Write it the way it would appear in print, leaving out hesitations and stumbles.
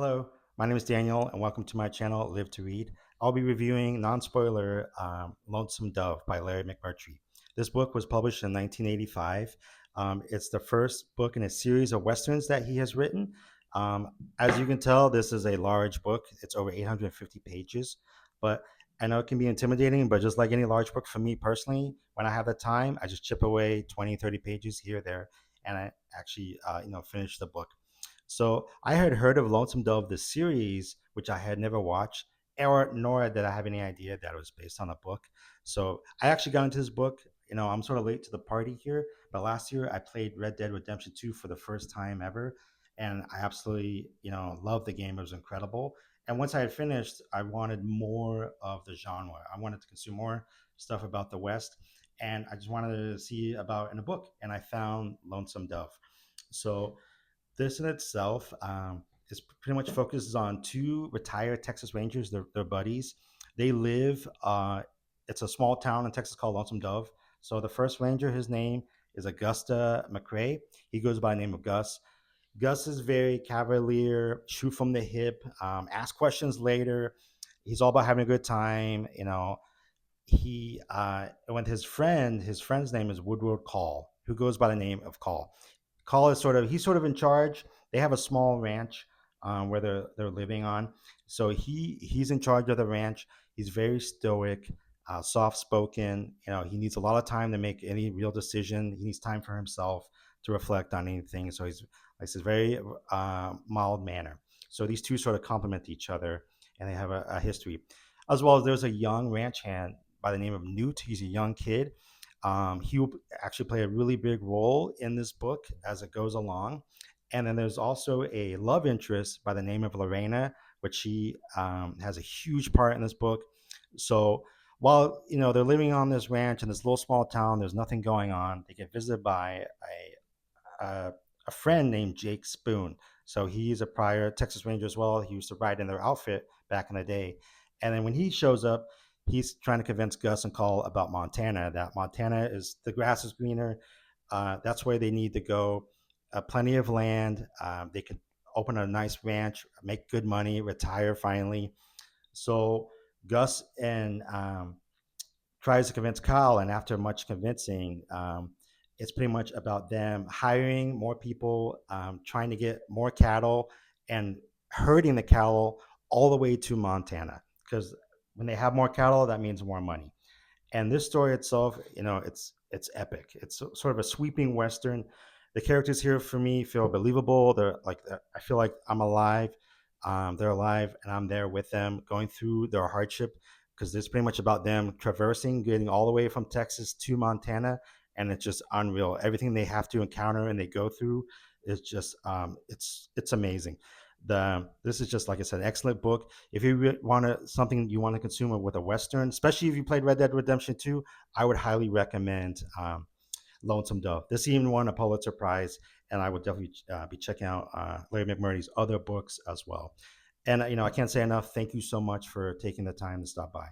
Hello, my name is Daniel, and welcome to my channel, Live to Read. I'll be reviewing non-spoiler Lonesome Dove by Larry McMurtry. This book was published in 1985. It's the first book in a series of westerns that he has written. Um, as you can tell, this is a large book. It's over 850 pages, but I know it can be intimidating, but just like any large book for me personally, when I have the time, I just chip away 20, 30 pages here, there, and I actually, finish the book. So I had heard of Lonesome Dove, the series, which I had never watched, or nor did I have any idea that it was based on a book. So I actually got into this book. I'm sort of late to the party here, but last year I played Red Dead Redemption 2 for the first time ever, and I absolutely, loved the game. It was incredible. And once I had finished, I wanted more of the genre. I wanted to consume more stuff about the West, and I just wanted to see about in a book, and I found Lonesome Dove. So this in itself is pretty much focuses on two retired Texas Rangers. They're buddies. They live. It's a small town in Texas called Lonesome Dove. So the first ranger, his name is Augusta McRae. He goes by the name of Gus. Gus is very cavalier, shoot from the hip, ask questions later. He's all about having a good time. He with his friend's name is Woodward Call, who goes by the name of Call. Call is he's sort of in charge. They have a small ranch where they're living on, so he's in charge of the ranch. He's very stoic, soft spoken. He needs a lot of time to make any real decision. He needs time for himself to reflect on anything. So he's like I said, very mild manner. So these two sort of complement each other, and they have a history. As well as there's a young ranch hand by the name of Newt. He's a young kid. He will actually play a really big role in this book as it goes along. And then there's also a love interest by the name of Lorena, which she has a huge part in this book. So while they're living on this ranch in this little small town, there's nothing going on. They get visited by a, a friend named Jake Spoon. So he's a prior Texas Ranger as well. He used to ride in their outfit back in the day. And then when he shows up, he's trying to convince Gus and Call about Montana. That Montana is the grass is greener. That's where they need to go. Plenty of land. They can open a nice ranch, make good money, retire finally. So Gus and tries to convince Kyle, and after much convincing, it's pretty much about them hiring more people, trying to get more cattle, and herding the cattle all the way to Montana. Because when they have more cattle, that means more money. And this story itself, it's epic. It's sort of a sweeping western. The characters here for me feel believable. I feel like I'm alive. They're alive, and I'm there with them, going through their hardship because it's pretty much about them traversing, getting all the way from Texas to Montana, and it's just unreal. Everything they have to encounter and they go through is just it's amazing. This is just like I said, excellent book. If you want something you want to consume with a western, especially if you played Red Dead Redemption 2, I would highly recommend Lonesome Dove. This even won a Pulitzer Prize, and I would definitely be checking out Larry McMurtry's other books as well. And I can't say enough. Thank you so much for taking the time to stop by.